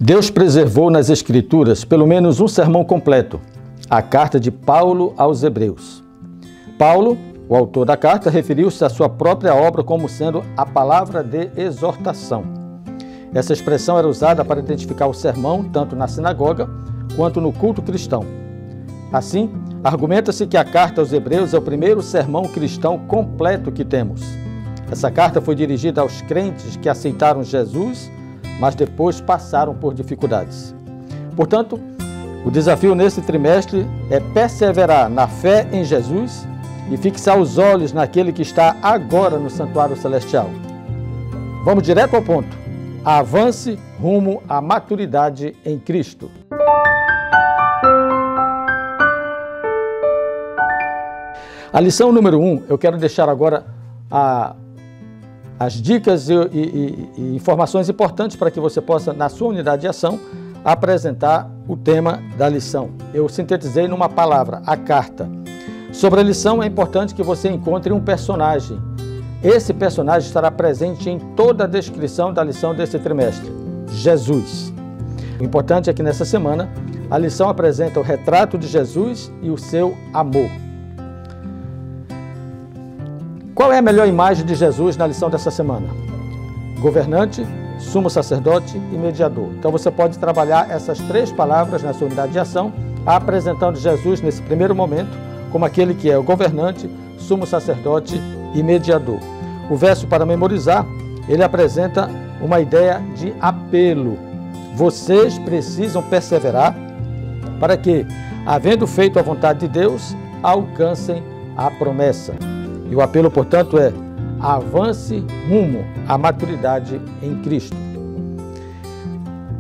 Deus preservou nas Escrituras pelo menos um sermão completo, a carta de Paulo aos Hebreus. Paulo, o autor da carta, referiu-se à sua própria obra como sendo a palavra de exortação. Essa expressão era usada para identificar o sermão tanto na sinagoga quanto no culto cristão. Assim, argumenta-se que a carta aos Hebreus é o primeiro sermão cristão completo que temos. Essa carta foi dirigida aos crentes que aceitaram Jesus, mas depois passaram por dificuldades. Portanto, o desafio nesse trimestre é perseverar na fé em Jesus e fixar os olhos naquele que está agora no santuário celestial. Vamos direto ao ponto. Avance rumo à maturidade em Cristo. A lição número 1, eu quero deixar agora as dicas e informações importantes para que você possa, na sua unidade de ação, apresentar o tema da lição. Eu sintetizei numa palavra, a carta. Sobre a lição, é importante que você encontre um personagem. Esse personagem estará presente em toda a descrição da lição desse trimestre, Jesus. O importante é que nessa semana, a lição apresenta o retrato de Jesus e o seu amor. Qual é a melhor imagem de Jesus na lição dessa semana? Governante, sumo sacerdote e mediador. Então você pode trabalhar essas três palavras na sua unidade de ação, apresentando Jesus nesse primeiro momento como aquele que é o governante, sumo sacerdote e mediador. O verso para memorizar, ele apresenta uma ideia de apelo. Vocês precisam perseverar para que, havendo feito a vontade de Deus, alcancem a promessa. E o apelo, portanto, é avance rumo à maturidade em Cristo.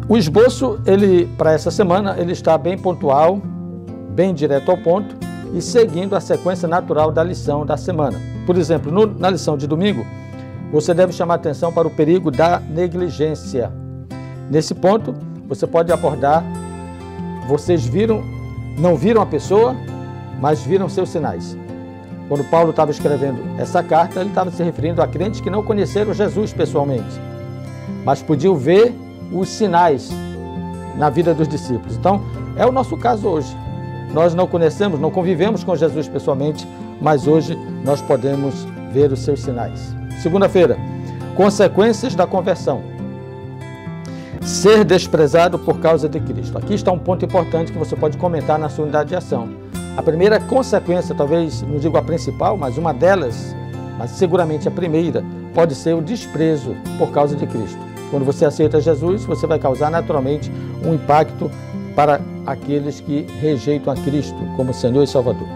O esboço, para essa semana, ele está bem pontual, bem direto ao ponto e seguindo a sequência natural da lição da semana. Por exemplo, na lição de domingo, você deve chamar atenção para o perigo da negligência. Nesse ponto, você pode abordar, vocês não viram a pessoa, mas viram seus sinais. Quando Paulo estava escrevendo essa carta, ele estava se referindo a crentes que não conheceram Jesus pessoalmente, mas podiam ver os sinais na vida dos discípulos. Então, é o nosso caso hoje. Nós não conhecemos, não convivemos com Jesus pessoalmente, mas hoje nós podemos ver os seus sinais. Segunda-feira, consequências da conversão. Ser desprezado por causa de Cristo. Aqui está um ponto importante que você pode comentar na sua unidade de ação. A primeira consequência, talvez, não digo a principal, mas uma delas, mas seguramente a primeira, pode ser o desprezo por causa de Cristo. Quando você aceita Jesus, você vai causar naturalmente um impacto para aqueles que rejeitam a Cristo como Senhor e Salvador.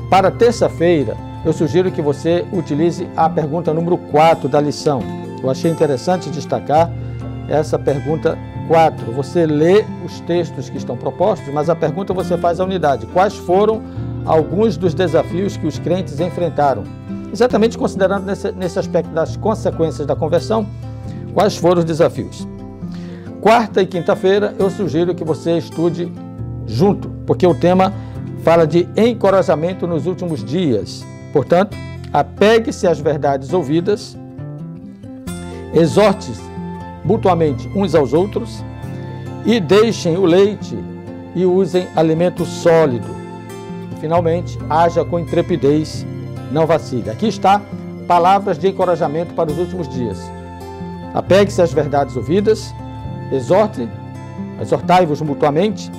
Para terça-feira, eu sugiro que você utilize a pergunta número 4 da lição. Eu achei interessante destacar essa pergunta 4. Você lê os textos que estão propostos, mas a pergunta você faz à unidade. Quais foram alguns dos desafios que os crentes enfrentaram? Exatamente considerando nesse aspecto das consequências da conversão, quais foram os desafios? Quarta e quinta-feira, eu sugiro que você estude junto, porque o tema fala de encorajamento nos últimos dias. Portanto, apegue-se às verdades ouvidas, exorte-se mutuamente uns aos outros e deixem o leite e usem alimento sólido. E, finalmente, haja com intrepidez, não vacile. Aqui está palavras de encorajamento para os últimos dias. Apegue-se às verdades ouvidas, exortai-vos mutuamente,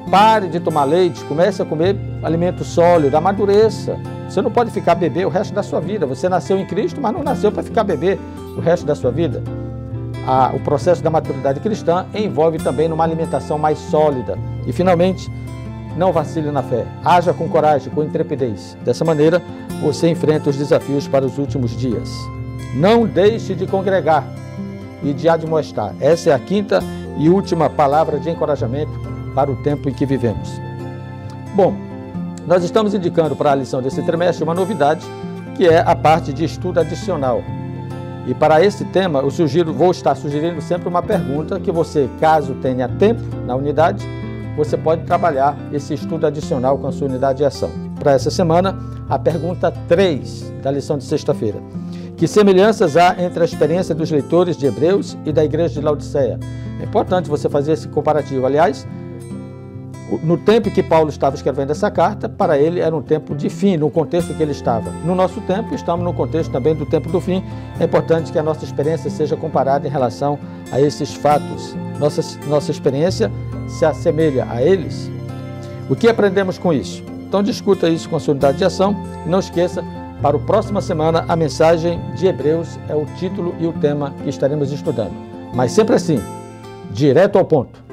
pare de tomar leite, comece a comer alimento sólido, amadureça. Você não pode ficar bebê o resto da sua vida. Você nasceu em Cristo, mas não nasceu para ficar bebê o resto da sua vida. O processo da maturidade cristã envolve também uma alimentação mais sólida. E, finalmente, não vacile na fé. Haja com coragem, com intrepidez. Dessa maneira, você enfrenta os desafios para os últimos dias. Não deixe de congregar e de admoestar. Essa é a quinta e última palavra de encorajamento para o tempo em que vivemos. Bom, nós estamos indicando para a lição desse trimestre uma novidade, que é a parte de estudo adicional. E para esse tema, vou estar sugerindo sempre uma pergunta que você, caso tenha tempo na unidade, você pode trabalhar esse estudo adicional com a sua unidade de ação. Para essa semana, a pergunta 3 da lição de sexta-feira. Que semelhanças há entre a experiência dos leitores de Hebreus e da igreja de Laodiceia? É importante você fazer esse comparativo. Aliás, no tempo em que Paulo estava escrevendo essa carta, para ele era um tempo de fim, no contexto que ele estava. No nosso tempo, estamos no contexto também do tempo do fim. É importante que a nossa experiência seja comparada em relação a esses fatos. Nossa experiência se assemelha a eles. O que aprendemos com isso? Então discuta isso com a sua unidade de ação e não esqueça, para a próxima semana, a mensagem de Hebreus é o título e o tema que estaremos estudando. Mas sempre assim, direto ao ponto.